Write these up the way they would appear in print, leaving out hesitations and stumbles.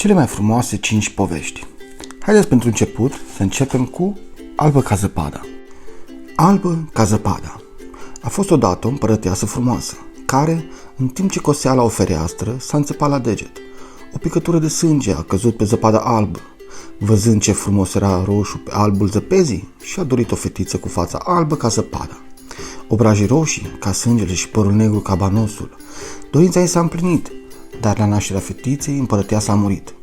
Cele mai frumoase 5 povești. Haideți pentru început să începem cu Albă ca zăpada. Albă ca zăpada. A fost odată o împărăteasă frumoasă, care, în timp ce cosea la o fereastră, s-a înțepat la deget. O picătură de sânge a căzut pe zăpada albă. Văzând ce frumos era roșu pe albul zăpezii, și-a dorit o fetiță cu fața albă ca zăpada, obrajii roșii ca sângele și părul negru ca banosul. Dorința ei s-a împlinit, dar la nașterea fetiței împărăteasa a murit.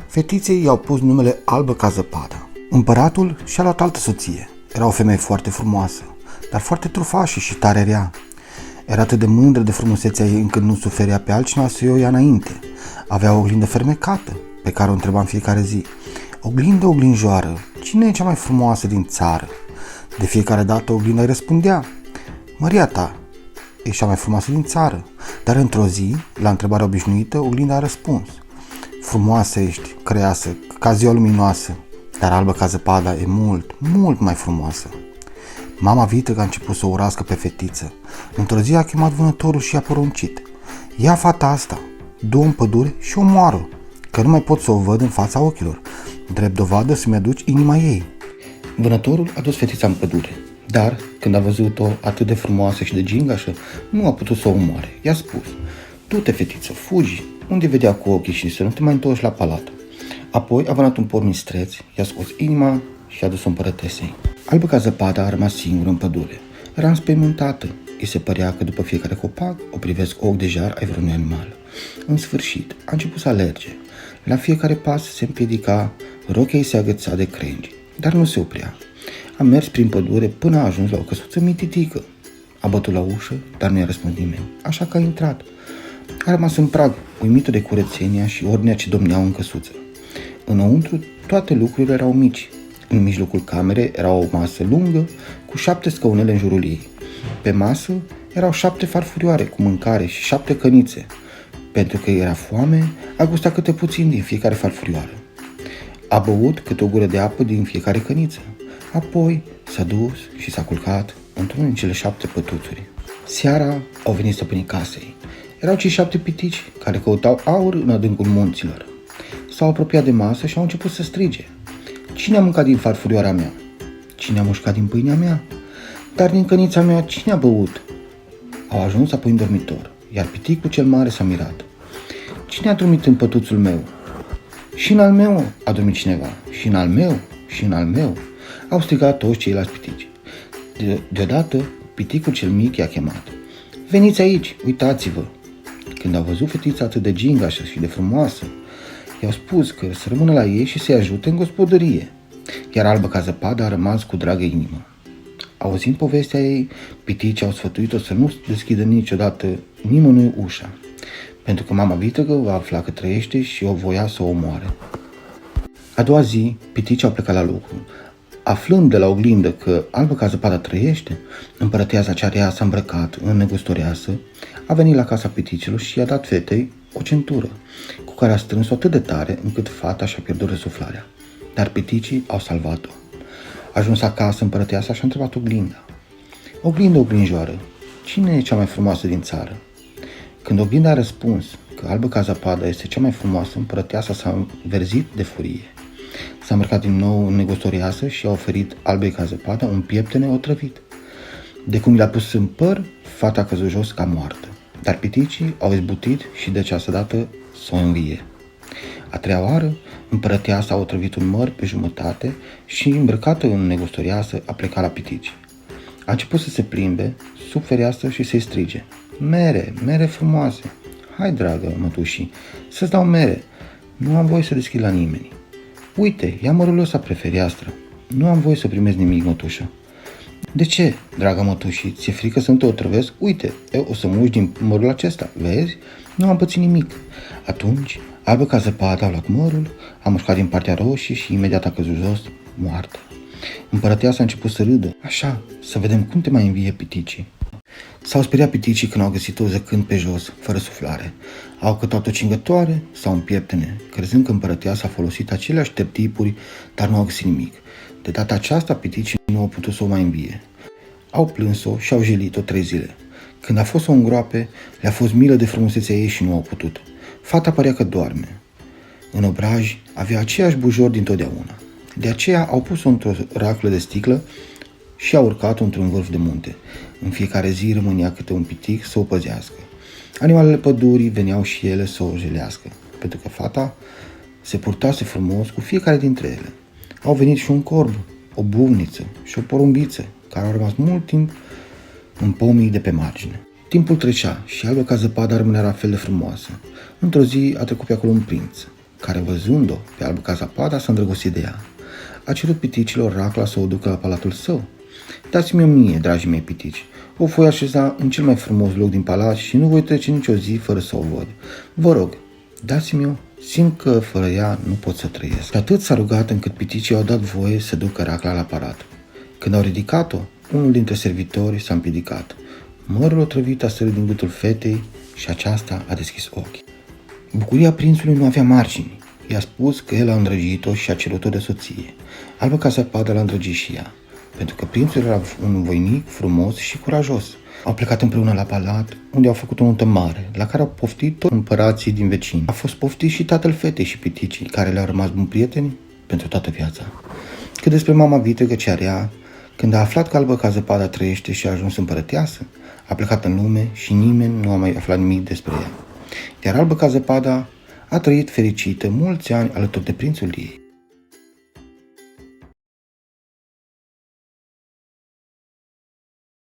Fetiței i-au pus numele Albă ca zăpada. Împăratul și-a luat altă soție. Era o femeie foarte frumoasă, dar foarte trufașă și tare rea. Era atât de mândră de frumusețea ei încât nu suferea pe altcineva să o ia înainte. Avea o oglindă fermecată, pe care o întreba în fiecare zi: oglindă, oglinjoară, cine e cea mai frumoasă din țară? De fiecare dată oglinda îi răspundea: măria ta e cea mai frumoasă din țară. Dar într-o zi, la întrebarea obișnuită, oglinda a răspuns: frumoasă ești, creasă, ca ziua luminoasă, dar albă ca zăpada e mult, mult mai frumoasă. Mama vitregă a început să o urască pe fetiță. Într-o zi a chemat vânătorul și i-a poruncit: ia fata asta, du-o în pădure și omoară, că nu mai pot să o văd în fața ochilor. Drept dovadă să-mi aduci inima ei. Vânătorul a dus fetița în pădure, dar când a văzut-o atât de frumoasă și de gingașă, nu a putut să o omoare. I-a spus: du-te, fetiță, fugi, unde vedea cu ochii și să nu te mai întorci la palat. Apoi a vânat un porc mistreț, i-a scos inima și a dus-o împărătesei. Albă ca zăpada a rămas singură în pădure. Era înspăimântată. Îi se părea că după fiecare copac o privesc ochi de jar ai vreunui animal. În sfârșit, a început să alerge. La fiecare pas se împiedica, rochia ei se agăța de crengi, dar nu se oprea. A mers prin pădure până a ajuns la o căsuță mititică. A bătut la ușă, dar nu i-a răspuns nimeni, așa că a intrat. A rămas în prag, uimită de curățenia și ordinea ce domneau în căsuță. Înăuntru, toate lucrurile erau mici. În mijlocul camerei era o masă lungă cu 7 scaunele în jurul ei. Pe masă erau 7 farfurioare cu mâncare și 7 cănițe. Pentru că era foame, a gustat câte puțin din fiecare farfurioară. A băut câte o gură de apă din fiecare căniță. Apoi s-a dus și s-a culcat într-unul din cele 7 pătuțuri. Seara au venit stăpânii casei. Erau cei 7 pitici care căutau aur în adâncul munților. S-au apropiat de masă și au început să strige: cine a mâncat din farfurioara mea? Cine a mușcat din pâinea mea? Dar din cănița mea cine a băut? Au ajuns apoi în dormitor, iar piticul cel mare s-a mirat: cine a dormit în pătuțul meu? Și în al meu a dormit cineva, și în al meu, și în al meu, au strigat toți ceilalți pitici. Deodată, piticul cel mic i-a chemat: veniți aici, uitați-vă! Când au văzut fetița atât de gingașă și de frumoasă, i-au spus că să rămână la ei și să-i ajute în gospodărie, iar Albă ca zăpada a rămas cu dragă inimă. Auzind povestea ei, piticii au sfătuit-o să nu deschidă niciodată nimănui ușa, pentru că mama vitregă va afla că trăiește și o voia să o omoare. A doua zi, piticii au plecat la lucru. Aflând de la oglindă că Albă ca zăpada trăiește, împărăteasa cea rea s-a îmbrăcat în negustoreasă, a venit la casa piticilor și i-a dat fetei o centură, cu care a strâns-o atât de tare încât fata și-a pierdut răsuflarea. Dar piticii au salvat-o. Ajuns acasă, împărăteasa și-a întrebat oglinda: oglindă, oglinjoară, cine e cea mai frumoasă din țară? Când oglinda a răspuns că Albă ca zăpada este cea mai frumoasă, împărăteasa s-a înverzit de furie. S-a îmbrăcat din nou în negustorioasă și a oferit Albei ca zăpada un pieptene otrăvit. De cum l-a pus în păr, fata a căzut jos ca moartă, dar piticii au izbutit și de această dată s-o învie. A treia oară, împărăteasa a otrăvit un măr pe jumătate și, îmbrăcată în negustorioasă, a plecat la pitici. A început să se plimbe sub fereastră și să-i strige: mere, mere frumoase! Hai, dragă mătușii, să-ți dau mere! Nu am voie să deschid la nimeni. Uite, ia mărul ăsta pe fereastră. Nu am voie să primesc nimic, mătușă. De ce, dragă mătușii, ți-e frică să nu te otrăvesc? Uite, eu o să muși din mărul acesta, vezi? Nu am pățit nimic. Atunci, Albă ca zăpada a luat mărul, a mușcat din partea roșie și imediat a căzut jos, moartă. Împărăteasa a început să râdă: așa, să vedem cum te mai învie piticii. S-au speriat piticii când au găsit-o zăcând pe jos, fără suflare. Au căutat o cingătoare sau un pieptene, crezând că împărăteasa a folosit aceleași tertipuri, dar nu au găsit nimic. De data aceasta, piticii nu au putut să o mai învie. Au plâns-o și au jelit-o 3 zile. Când a fost să o îngroape, le-a fost milă de frumusețea ei și nu au putut. Fata părea că doarme. în obraj, avea aceeași bujor dintotdeauna. De aceea au pus-o într-o raclă de sticlă și a urcat într-un vârf de munte. În fiecare zi rămânea câte un pitic să o păzească. Animalele pădurii veneau și ele să o jelească, pentru că fata se purtase frumos cu fiecare dintre ele. Au venit și un corb, o buvniță și o porumbiță, care au rămas mult timp în pomii de pe margine. Timpul trecea și Albă ca zăpada rămânea la fel de frumoasă. Într-o zi a trecut pe acolo un prinț, care văzând-o pe Albă ca zăpada s-a îndrăgostit de ea. A cerut piticilor racla să o ducă la palatul său. Dați-mi-o mie, dragii mei pitici, o voi așeza în cel mai frumos loc din palat și nu voi trece nicio zi fără să o văd. Vă rog, dați-mi-o, simt că fără ea nu pot să trăiesc. Și atât s-a rugat încât piticii au dat voie să ducă racla la palat. Când au ridicat-o, unul dintre servitori s-a împiedicat. Mărul otrăvit a sărit din gâtul fetei și aceasta a deschis ochii. Bucuria prințului nu avea margini. I-a spus că el a îndrăgit-o și a cerut-o de soție. Albă ca zăpada l-a îndrăgit și ea, pentru că prințul era un voinic frumos și curajos. Au plecat împreună la palat, unde au făcut o nuntă mare, la care au poftit toți împărații din vecini. A fost poftit și tatăl fetei și piticii, care le-au rămas buni prieteni pentru toată viața. Cât despre mama vitregă cea rea, când a aflat că Albă ca zăpada trăiește și a ajuns împărăteasă, a plecat în lume și nimeni nu a mai aflat nimic despre ea. Iar Albă ca zăpada a trăit fericită mulți ani alături de prințul ei.